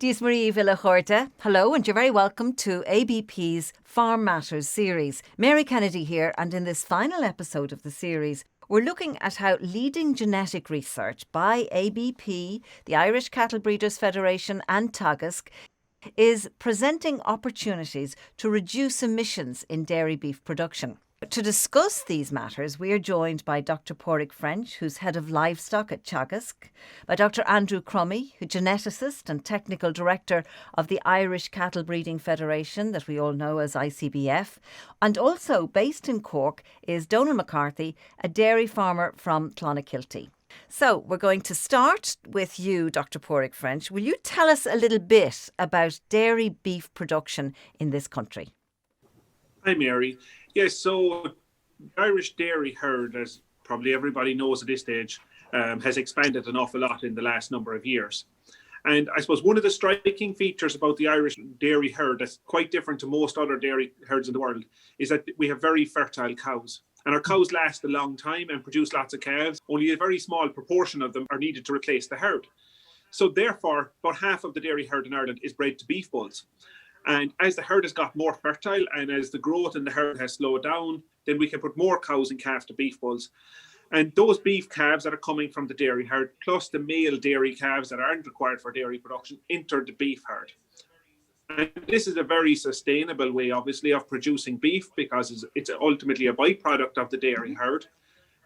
Dies Marie Villachorta. Hello, and you're very welcome to ABP's Farm Matters series. Mary Kennedy here, and in this final episode of the series, we're looking at how leading genetic research by ABP, the Irish Cattle Breeders Federation, and Teagasc is presenting opportunities to reduce emissions in dairy beef production. To discuss these matters, we are joined by Dr. Padraig French, who's head of Livestock at Teagasc, by Dr. Andrew Cromie, who's Geneticist and Technical Director of the Irish Cattle Breeding Federation, that we all know as ICBF, and also based in Cork is Donal McCarthy, a dairy farmer from Clonakilty. So we're going to start with you, Dr. Padraig French. Will you tell us a little bit about dairy beef production in this country? Hi, Mary. Yes, so the Irish dairy herd, as probably everybody knows at this stage, has expanded an awful lot in the last number of years. And I suppose one of the striking features about the Irish dairy herd that's quite different to most other dairy herds in the world is that we have very fertile cows. And our cows last a long time and produce lots of calves. Only a very small proportion of them are needed to replace the herd. So therefore, about half of the dairy herd in Ireland is bred to beef bulls. And as the herd has got more fertile and as the growth in the herd has slowed down, then we can put more cows and calves to beef bulls. And those beef calves that are coming from the dairy herd, plus the male dairy calves that aren't required for dairy production, enter the beef herd. And this is a very sustainable way, obviously, of producing beef because it's ultimately a byproduct of the dairy herd.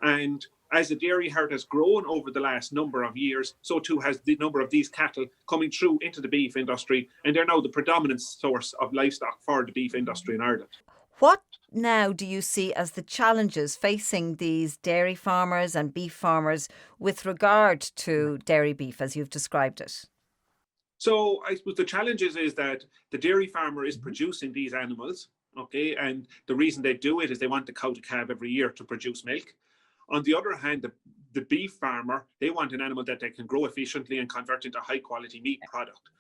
And as the dairy herd has grown over the last number of years, so too has the number of these cattle coming through into the beef industry. And they're now the predominant source of livestock for the beef industry in Ireland. What now do you see as the challenges facing these dairy farmers and beef farmers with regard to dairy beef, as you've described it? So I suppose the challenge is that the dairy farmer is producing these animals, okay? And the reason they do it is they want the cow to calve every year to produce milk. On the other hand, the beef farmer, they want an animal that they can grow efficiently and convert into high quality meat product.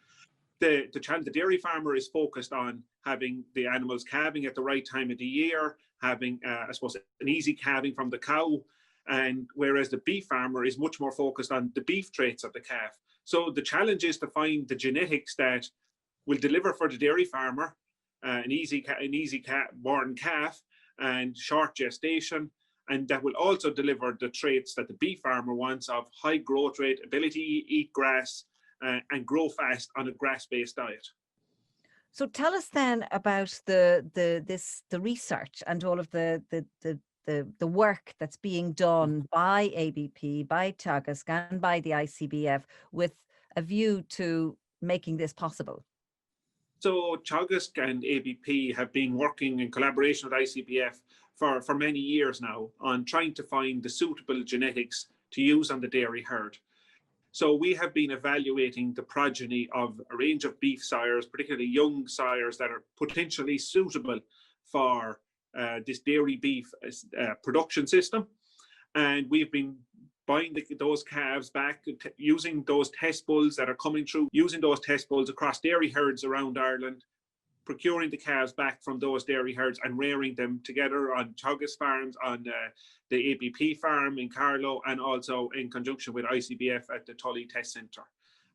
The dairy farmer is focused on having the animals calving at the right time of the year, having, I suppose, an easy calving from the cow. And whereas the beef farmer is much more focused on the beef traits of the calf. So the challenge is to find the genetics that will deliver for the dairy farmer an easy born calf and short gestation, and that will also deliver the traits that the beef farmer wants of high growth rate, ability to eat grass, and grow fast on a grass-based diet. So tell us then about the research and all of the work that's being done by ABP, by Teagasc, and by the ICBF with a view to making this possible. So Teagasc and ABP have been working in collaboration with ICBF for many years now on trying to find the suitable genetics to use on the dairy herd. So we have been evaluating the progeny of a range of beef sires, particularly young sires that are potentially suitable for this dairy beef production system. And we've been buying those calves back, using those test bulls that are coming through, using those test bulls across dairy herds around Ireland, procuring the calves back from those dairy herds and rearing them together on Teagasc farms, on the ABP farm in Carlow, and also in conjunction with ICBF at the Tully Test Centre.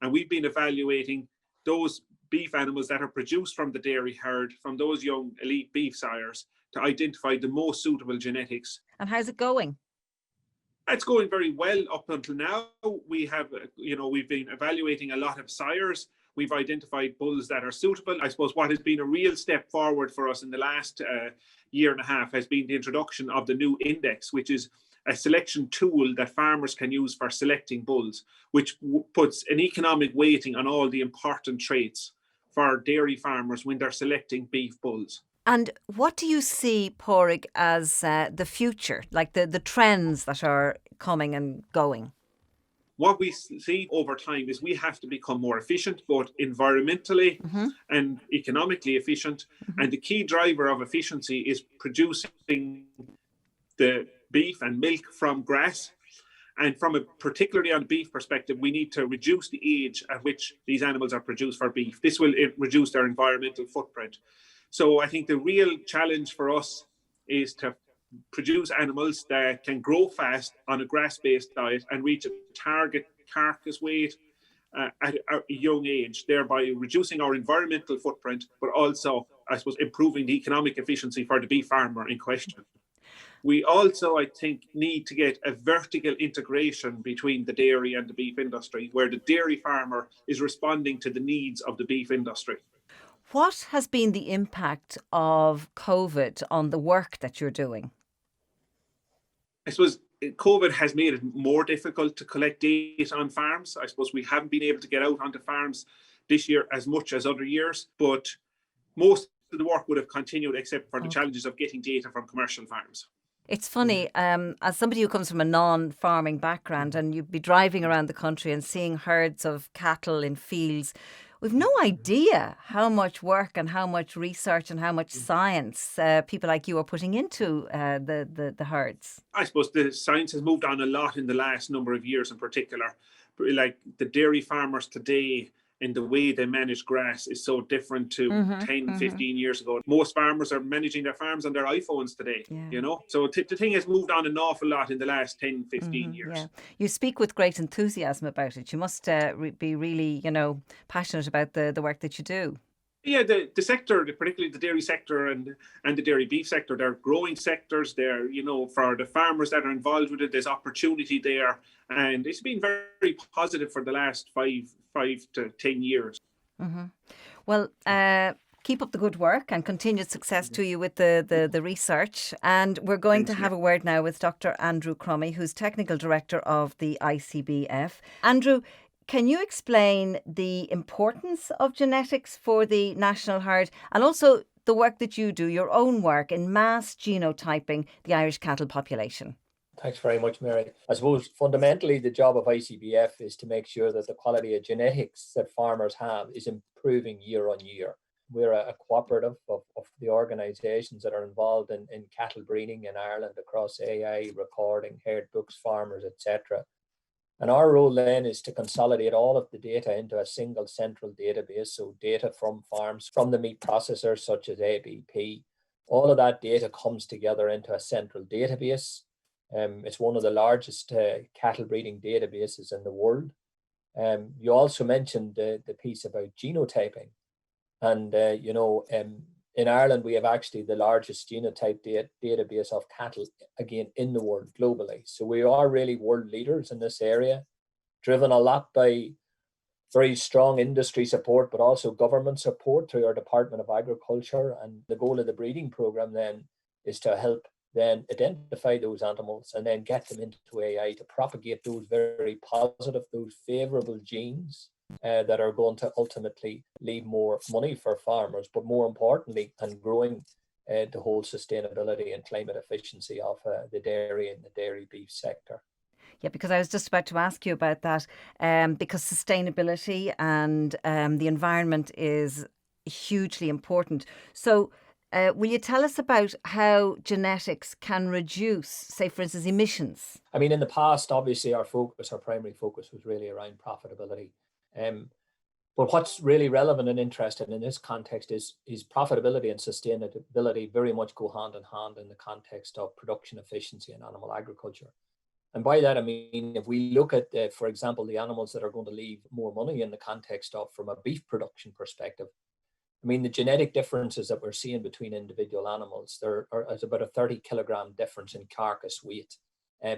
And we've been evaluating those beef animals that are produced from the dairy herd, from those young elite beef sires, to identify the most suitable genetics. And how's it going? It's going very well up until now. We've been evaluating a lot of sires. We've identified bulls that are suitable. I suppose what has been a real step forward for us in the last year and a half has been the introduction of the new index, which is a selection tool that farmers can use for selecting bulls, which puts an economic weighting on all the important traits for dairy farmers when they're selecting beef bulls. And what do you see, Padraig, as the future, like the trends that are coming and going? What we see over time is we have to become more efficient, both environmentally and economically efficient. And the key driver of efficiency is producing the beef and milk from grass. And particularly on beef perspective, we need to reduce the age at which these animals are produced for beef. This will reduce their environmental footprint. So I think the real challenge for us is to produce animals that can grow fast on a grass-based diet and reach a target carcass weight at a young age, thereby reducing our environmental footprint, but also, I suppose, improving the economic efficiency for the beef farmer in question. We also, I think, need to get a vertical integration between the dairy and the beef industry, where the dairy farmer is responding to the needs of the beef industry. What has been the impact of COVID on the work that you're doing? I suppose COVID has made it more difficult to collect data on farms. I suppose we haven't been able to get out onto farms this year as much as other years, but most of the work would have continued except for the challenges of getting data from commercial farms. It's funny, as somebody who comes from a non-farming background, and you'd be driving around the country and seeing herds of cattle in fields, we've no idea how much work and how much research and how much science people like you are putting into the herds. I suppose the science has moved on a lot in the last number of years in particular. Like the dairy farmers today, and the way they manage grass is so different to 15 years ago. Most farmers are managing their farms on their iPhones today, you know? So the thing has moved on an awful lot in the last 10, 15 years. Yeah. You speak with great enthusiasm about it. You must be really, passionate about the work that you do. Yeah, the sector, particularly the dairy sector and the dairy beef sector, they're growing sectors. They're, for the farmers that are involved with it, there's opportunity there. And it's been very positive for the last five to 10 years. Mm-hmm. Well, keep up the good work and continued success to you with the research. And we're going to have a word now with Dr. Andrew Cromie, who's Technical Director of the ICBF. Andrew, can you explain the importance of genetics for the national herd and also the work that you do, your own work in mass genotyping the Irish cattle population? Thanks very much, Mary. I suppose fundamentally the job of ICBF is to make sure that the quality of genetics that farmers have is improving year on year. We're a cooperative of the organisations that are involved in cattle breeding in Ireland across AI, recording, herd books, farmers, etc. And our role then is to consolidate all of the data into a single central database. So data from farms, from the meat processors such as ABP, all of that data comes together into a central database. It's one of the largest cattle breeding databases in the world. You also mentioned the piece about genotyping. And, in Ireland, we have actually the largest genotype database of cattle, again, in the world globally. So we are really world leaders in this area, driven a lot by very strong industry support, but also government support through our Department of Agriculture. And the goal of the breeding program then is to help then identify those animals and then get them into AI to propagate those very positive, those favourable genes that are going to ultimately leave more money for farmers, but more importantly, and growing the whole sustainability and climate efficiency of the dairy and the dairy beef sector. Yeah, because I was just about to ask you about that, because sustainability and the environment is hugely important. So will you tell us about how genetics can reduce, say, for instance, emissions? I mean, in the past, obviously, our primary focus was really around profitability. But what's really relevant and interesting in this context is profitability and sustainability very much go hand in hand in the context of production efficiency and animal agriculture. And by that, I mean, if we look at, for example, the animals that are going to leave more money in the context of from a beef production perspective, I mean, the genetic differences that we're seeing between individual animals, there's about a 30 kilogram difference in carcass weight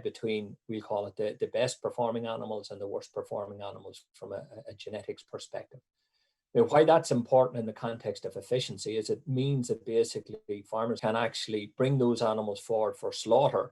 between, we'll call it the best performing animals and the worst performing animals from a genetics perspective. Now, why that's important in the context of efficiency is it means that basically farmers can actually bring those animals forward for slaughter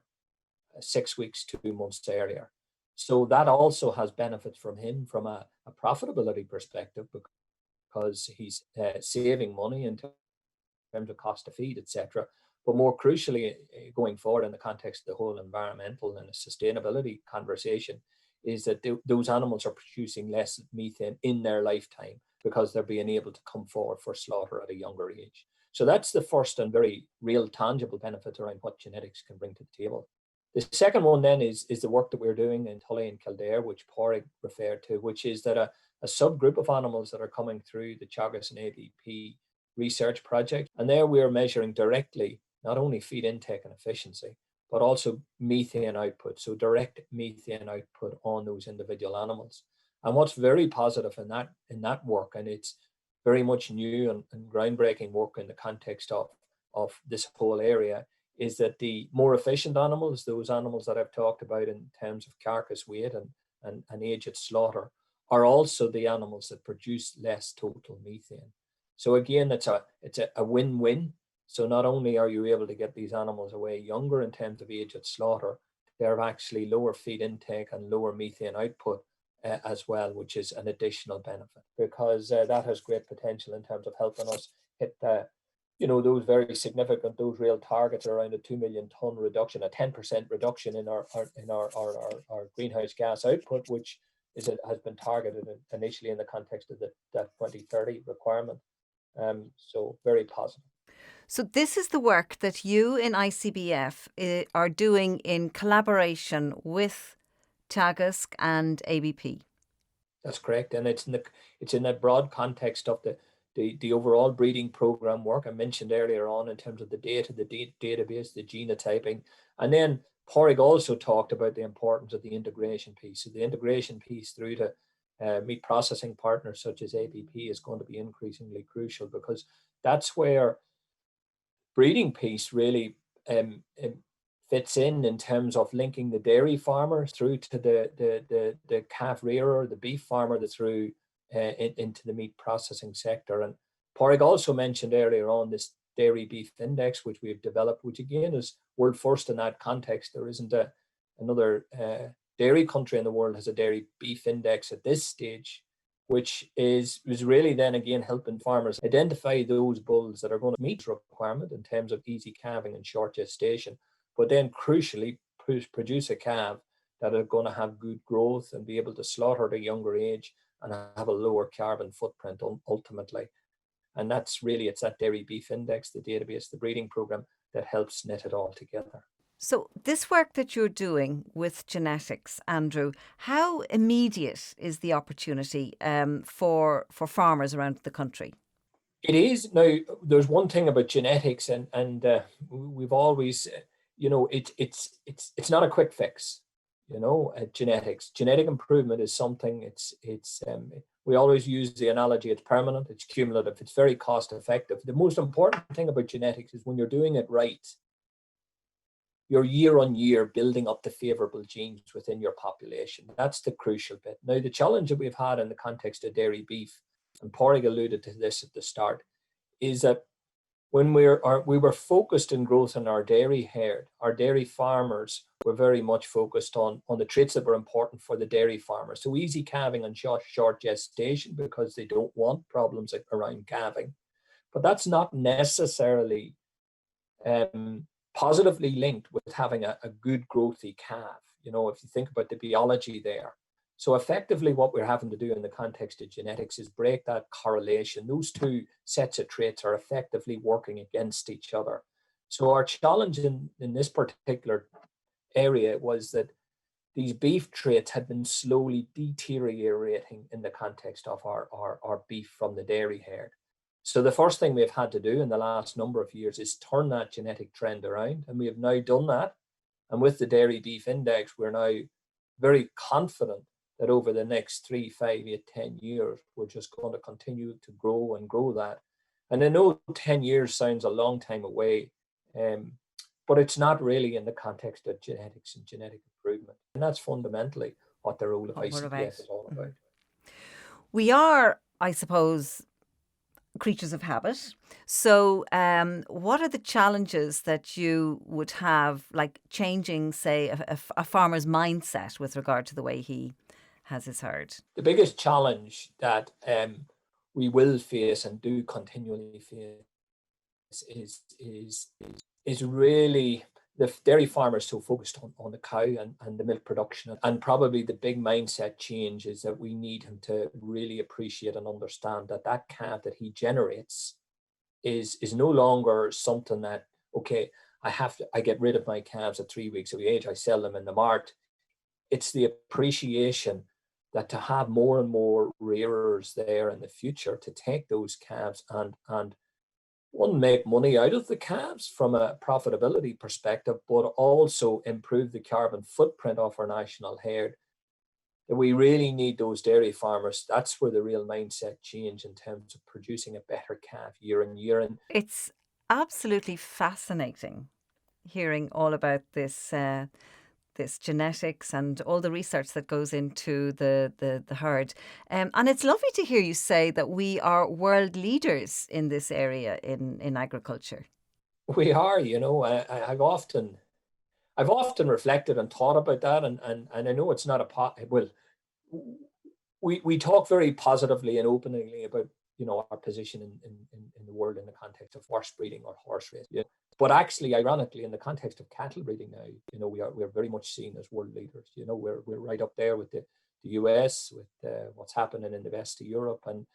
6 weeks, 2 months earlier. So that also has benefits from him from a profitability perspective, because he's saving money in terms of cost of feed, etc. But more crucially, going forward in the context of the whole environmental and sustainability conversation, is that those animals are producing less methane in their lifetime because they're being able to come forward for slaughter at a younger age. So that's the first and very real tangible benefit around what genetics can bring to the table. The second one then is the work that we're doing in Tully and Kildare, which Padraig referred to, which is that a subgroup of animals that are coming through the Teagasc and ABP research project. And there we're measuring directly not only feed intake and efficiency, but also methane output. So direct methane output on those individual animals. And what's very positive in that work, and it's very much new and groundbreaking work in the context of this whole area, is that the more efficient animals, those animals that I've talked about in terms of carcass weight and age at slaughter, are also the animals that produce less total methane. So again, it's a win-win. So not only are you able to get these animals away younger in terms of age at slaughter, they're actually lower feed intake and lower methane output as well, which is an additional benefit, because that has great potential in terms of helping us hit those very significant, those real targets around a 2 million ton reduction, a 10% reduction in our greenhouse gas output, which has been targeted initially in the context of that 2030 requirement. So very positive. So this is the work that you in ICBF are doing in collaboration with Teagasc and ABP. That's correct, and it's in that broad context of the overall breeding program work I mentioned earlier on, in terms of the data, the database, the genotyping. And then Padraig also talked about the importance of the integration piece. So the integration piece through to meat processing partners such as ABP is going to be increasingly crucial, because that's where breeding piece really fits in terms of linking the dairy farmer through to the calf rearer, the beef farmer, through into the meat processing sector. And Padraig also mentioned earlier on this dairy beef index, which we've developed, which again is world first in that context. There isn't another dairy country in the world has a dairy beef index at this stage, which is really then again helping farmers identify those bulls that are going to meet the requirement in terms of easy calving and short gestation, but then crucially produce a calf that are going to have good growth and be able to slaughter at a younger age and have a lower carbon footprint ultimately. And it's that dairy beef index, the database, the breeding program that helps knit it all together. So this work that you're doing with genetics, Andrew, how immediate is the opportunity for farmers around the country? It is. Now, there's one thing about genetics, and we've always, it's not a quick fix. Genetics, genetic improvement is something. We always use the analogy: it's permanent, it's cumulative, it's very cost effective. The most important thing about genetics is when you're doing it right, you're year on year building up the favorable genes within your population. That's the crucial bit. Now, the challenge that we've had in the context of dairy beef, and Padraig alluded to this at the start, is that when we were focused in growth in our dairy herd, our dairy farmers were very much focused on the traits that were important for the dairy farmers. So easy calving and short gestation, because they don't want problems around calving. But that's not necessarily positively linked with having a good growthy calf, if you think about the biology there. So effectively what we're having to do in the context of genetics is break that correlation. Those two sets of traits are effectively working against each other. So our challenge in this particular area was that these beef traits had been slowly deteriorating in the context of our beef from the dairy herd. So the first thing we've had to do in the last number of years is turn that genetic trend around, and we have now done that. And with the dairy beef index, we're now very confident that over the next 3, 5, 8, 10 years, we're just going to continue to grow and grow that. And I know 10 years sounds a long time away, but it's not really in the context of genetics and genetic improvement. And that's fundamentally what the role of ICBF is all about. We are, I suppose, creatures of habit. So what are the challenges that you would have, like changing, say, a farmer's mindset with regard to the way he has his herd? The biggest challenge that we will face and do continually face is really the dairy farmers so focused on the cow and the milk production. And probably the big mindset change is that we need him to really appreciate and understand that calf that he generates is no longer something that, okay, I get rid of my calves at 3 weeks of age, I sell them in the mart. It's the appreciation that to have more and more rearers there in the future to take those calves and one, make money out of the calves from a profitability perspective, but also improve the carbon footprint of our national herd. that we really need those dairy farmers. That's where the real mindset change in terms of producing a better calf year on year. And it's absolutely fascinating hearing all about this this genetics and all the research that goes into the herd. And it's lovely to hear you say that we are world leaders in this area in agriculture. we are, I've often reflected and thought about that, and I know it's not we talk very positively and openly about our position in the world in the context of horse breeding or horse racing. Yeah. But actually, ironically, in the context of cattle breeding now, we are very much seen as world leaders. We're right up there with the US, with what's happening in the west of Europe, and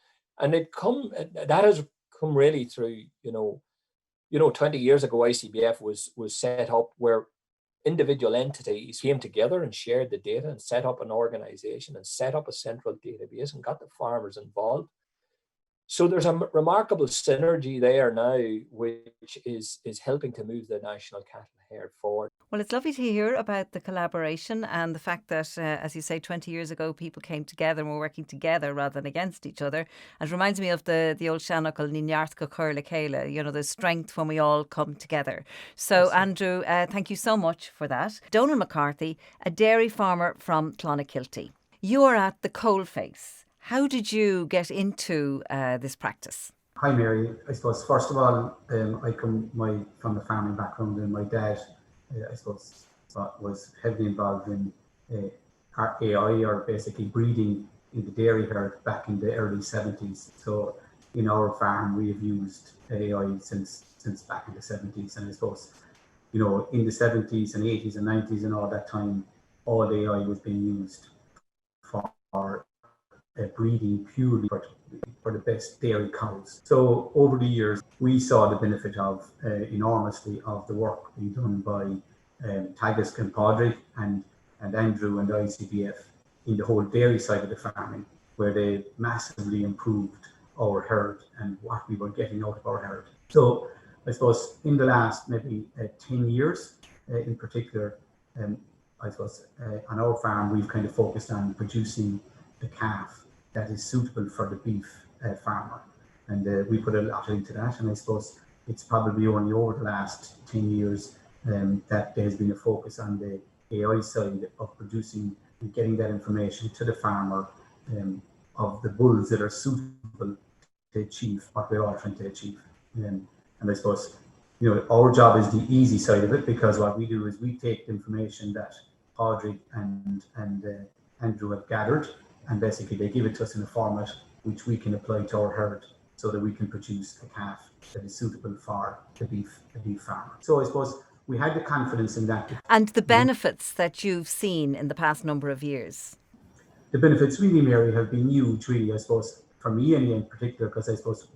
that has come really through 20 years ago, ICBF was set up where individual entities came together and shared the data and set up an organization and set up a central database and got the farmers involved. So there's a remarkable synergy there now, which is helping to move the national cattle herd forward. Well, it's lovely to hear about the collaboration and the fact that, as you say, 20 years ago, people came together and were working together rather than against each other. And it reminds me of the old Shanachal, Ninart go Curla Kayla, the strength when we all come together. So, yes. Andrew, thank you so much for that. Donal McCarthy, a dairy farmer from Clonakilty. You are at the coalface. How did you get into this practice? Hi, Mary. I suppose, first of all, I come from a farming background, and my dad, I suppose, was heavily involved in AI, or basically breeding in the dairy herd back in the early 70s. So in our farm, we have used AI since back in the 70s. And I suppose, in the 70s and 80s and 90s and all that time, all AI was being used for breeding purely for the best dairy cows. So over the years, we saw the benefit of enormously of the work being done by Teagasc and Padraig and Andrew and ICBF in the whole dairy side of the farming, where they massively improved our herd and what we were getting out of our herd. So I suppose in the last maybe 10 years in particular, I suppose on our farm, we've kind of focused on producing the calf that is suitable for the beef farmer. And we put a lot into that. And I suppose it's probably only over the last 10 years that there's been a focus on the AI side of producing and getting that information to the farmer of the bulls that are suitable to achieve what we're all trying to achieve. And I suppose, our job is the easy side of it, because what we do is we take the information that Padraig and Andrew have gathered, and basically they give it to us in a format which we can apply to our herd so that we can produce a calf that is suitable for the beef farmer. So I suppose we had the confidence in that. And the benefits that you've seen in the past number of years? The benefits really, Mary, have been huge, really, I suppose, for me in particular, because I suppose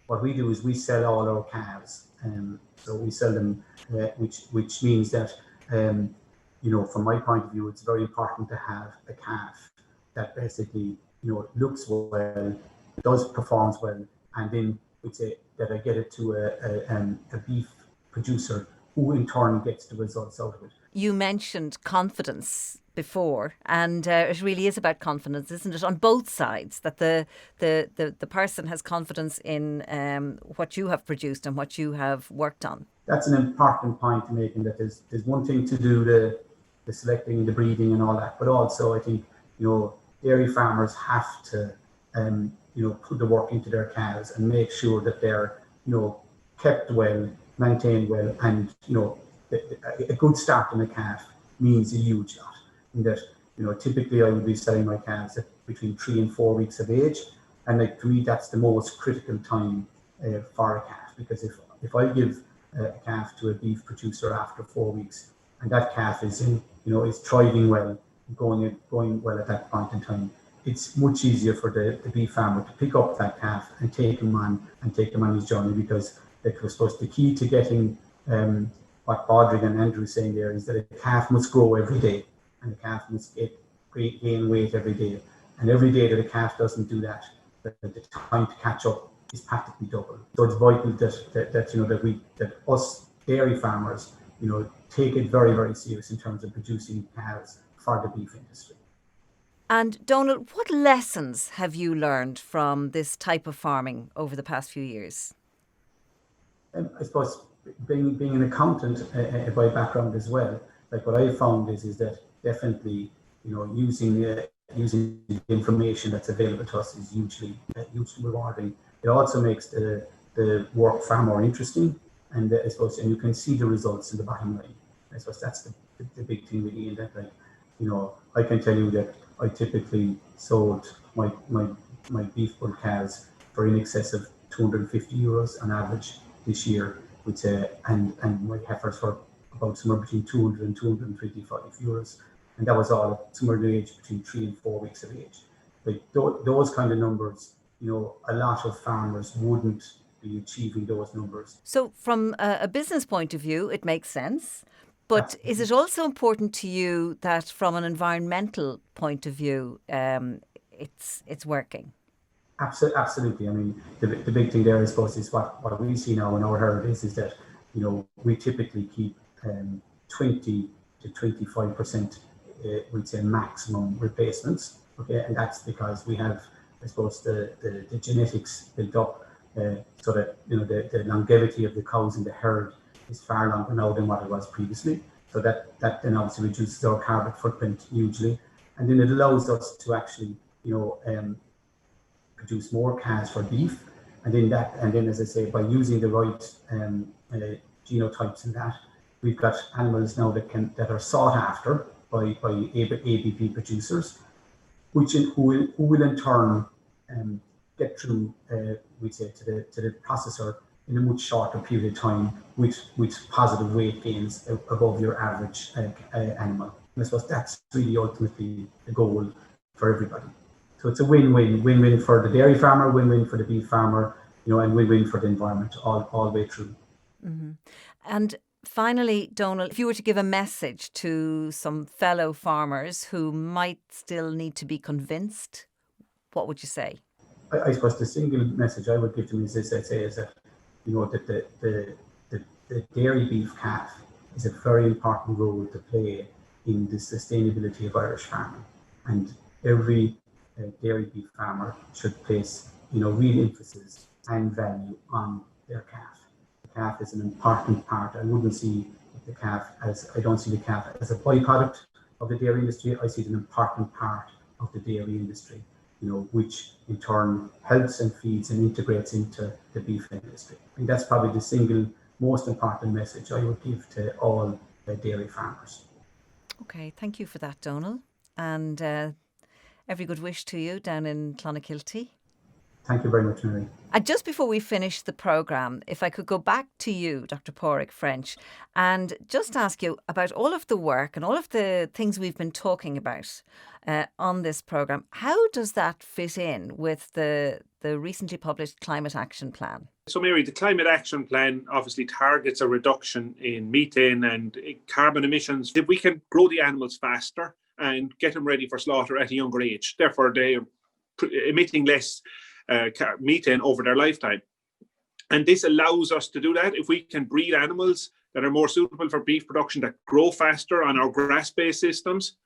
what we do is we sell all our calves. So we sell them, which means that, from my point of view, it's very important to have a calf that basically, looks well, performs well, and then we'd say that I get it to a beef producer who in turn gets the results out of it. You mentioned confidence before, and it really is about confidence, isn't it, on both sides, that the person has confidence in what you have produced and what you have worked on. That's an important point to make, and that there's one thing to do the selecting, the breeding and all that, but also I think, dairy farmers have to, put the work into their cows and make sure that they're, kept well, maintained well, and, a good start in a calf means a huge lot. In that, typically I would be selling my calves at between 3 and 4 weeks of age. And to me, that's the most critical time for a calf, because if I give a calf to a beef producer after 4 weeks, and that calf is is thriving well, going well at that point in time, it's much easier for the beef farmer to pick up that calf and take him on his journey, because I suppose the key to getting what Padraig and Andrew is saying there is that a calf must grow every day, and a calf must gain weight every day. And every day that a calf doesn't do that, the time to catch up is practically double. So it's vital that us dairy farmers, take it very, very serious in terms of producing calves for the beef industry. And Donal, what lessons have you learned from this type of farming over the past few years? I suppose being an accountant by background as well, like what I found is that definitely, using the information that's available to us is hugely rewarding. It also makes the work far more interesting, and I suppose, and you can see the results in the bottom line. I suppose that's the big thing really, in that, I can tell you that I typically sold my beef bull calves for in excess of €250 on average this year, which and my heifers for about somewhere between 200 and €225, and that was all somewhere in the age between 3 and 4 weeks of age. Like those kind of numbers, a lot of farmers wouldn't be achieving those numbers. So from a business point of view, it makes sense. But Absolutely. is it also important to you that from an environmental point of view, it's working? Absolutely. I mean, the big thing there, I suppose, is what we see now in our herd is that, we typically keep 20 to 25%, we'd say maximum replacements. Okay, and that's because we have, I suppose, the genetics built up, so that the longevity of the cows in the herd is far longer now than what it was previously. So that then obviously reduces our carbon footprint hugely, and then it allows us to actually, produce more calves for beef, and then as I say, by using the right genotypes in that, we've got animals now that are sought after by ABP producers, who will in turn get through, we'd say, to the processor in a much shorter period of time with positive weight gains above your average animal. And I suppose that's really ultimately the goal for everybody. So it's a win-win for the dairy farmer, win-win for the beef farmer, and win-win for the environment all the way through. Mm-hmm. And finally, Donal, if you were to give a message to some fellow farmers who might still need to be convinced, what would you say? I suppose the single message I would give to them is this: I'd say is that, that the dairy beef calf is a very important role to play in the sustainability of Irish farming, and every dairy beef farmer should place, real emphasis and value on their calf. The calf is an important part. I don't see the calf as a byproduct of the dairy industry. I see it as an important part of the dairy industry, which in turn helps and feeds and integrates into the beef industry. And that's probably the single most important message I would give to all dairy farmers. Okay, thank you for that, Donal. And every good wish to you down in Clonakilty. Thank you very much, Mary. And just before we finish the programme, if I could go back to you, Dr. Padraig French, and just ask you about all of the work and all of the things we've been talking about on this programme. How does that fit in with the recently published Climate Action Plan? So, Mary, the Climate Action Plan obviously targets a reduction in methane and carbon emissions. If we can grow the animals faster and get them ready for slaughter at a younger age, therefore they're emitting less methane over their lifetime. And this allows us to do that if we can breed animals that are more suitable for beef production, that grow faster on our grass-based systems.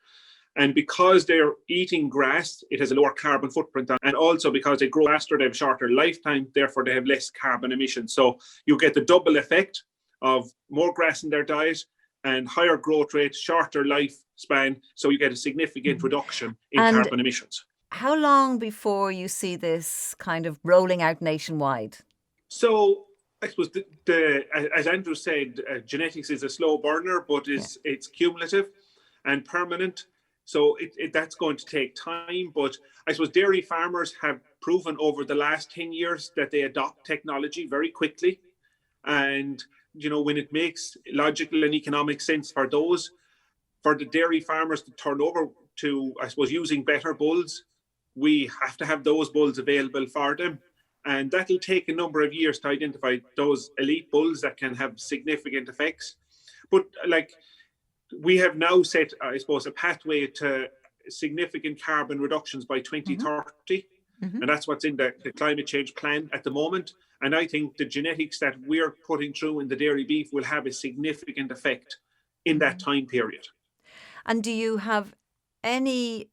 And because they're eating grass, it has a lower carbon footprint. And also because they grow faster, they have a shorter lifetime, therefore they have less carbon emissions. So you get the double effect of more grass in their diet and higher growth rate, shorter lifespan. So you get a significant reduction in carbon emissions. How long before you see this kind of rolling out nationwide? So I suppose as Andrew said, genetics is a slow burner, but it's cumulative and permanent. So that's going to take time. But I suppose dairy farmers have proven over the last 10 years that they adopt technology very quickly. And, when it makes logical and economic sense for the dairy farmers to turn over to, I suppose, using better bulls, we have to have those bulls available for them. And that'll take a number of years to identify those elite bulls that can have significant effects. But we have now set, I suppose, a pathway to significant carbon reductions by 2030. Mm-hmm. And that's what's in the climate change plan at the moment. And I think the genetics that we're putting through in the dairy beef will have a significant effect in that time period. And do you have any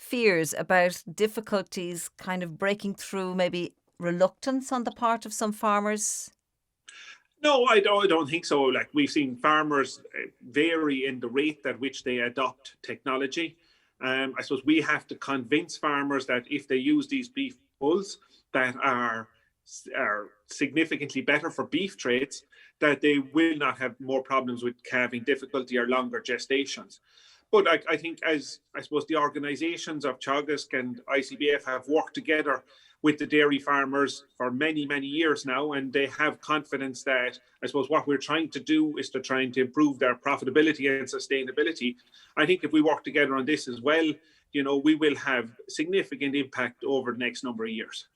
fears about difficulties kind of breaking through, maybe reluctance on the part of some farmers? No, I don't think so. Like, we've seen farmers vary in the rate at which they adopt technology. I suppose we have to convince farmers that if they use these beef bulls that are significantly better for beef traits, that they will not have more problems with calving difficulty or longer gestations. But I think, as I suppose the organisations of Teagasc and ICBF have worked together with the dairy farmers for many, many years now, and they have confidence that, I suppose, what we're trying to do is to try and improve their profitability and sustainability. I think if we work together on this as well, we will have significant impact over the next number of years.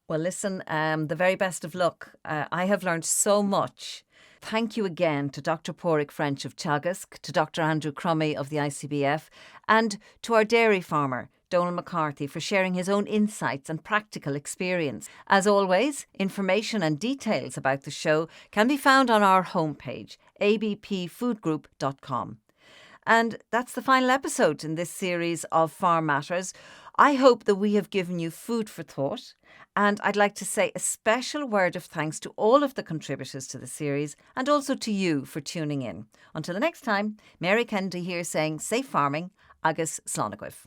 Well, listen, the very best of luck. I have learned so much. Thank you again to Dr. Padraig French of Teagasc, to Dr. Andrew Cromie of the ICBF, and to our dairy farmer, Donal McCarthy, for sharing his own insights and practical experience. As always, information and details about the show can be found on our homepage, abpfoodgroup.com. And that's the final episode in this series of Farm Matters. I hope that we have given you food for thought. And I'd like to say a special word of thanks to all of the contributors to the series, and also to you for tuning in. Until the next time, Mary Kennedy here saying safe farming, agus slánagh.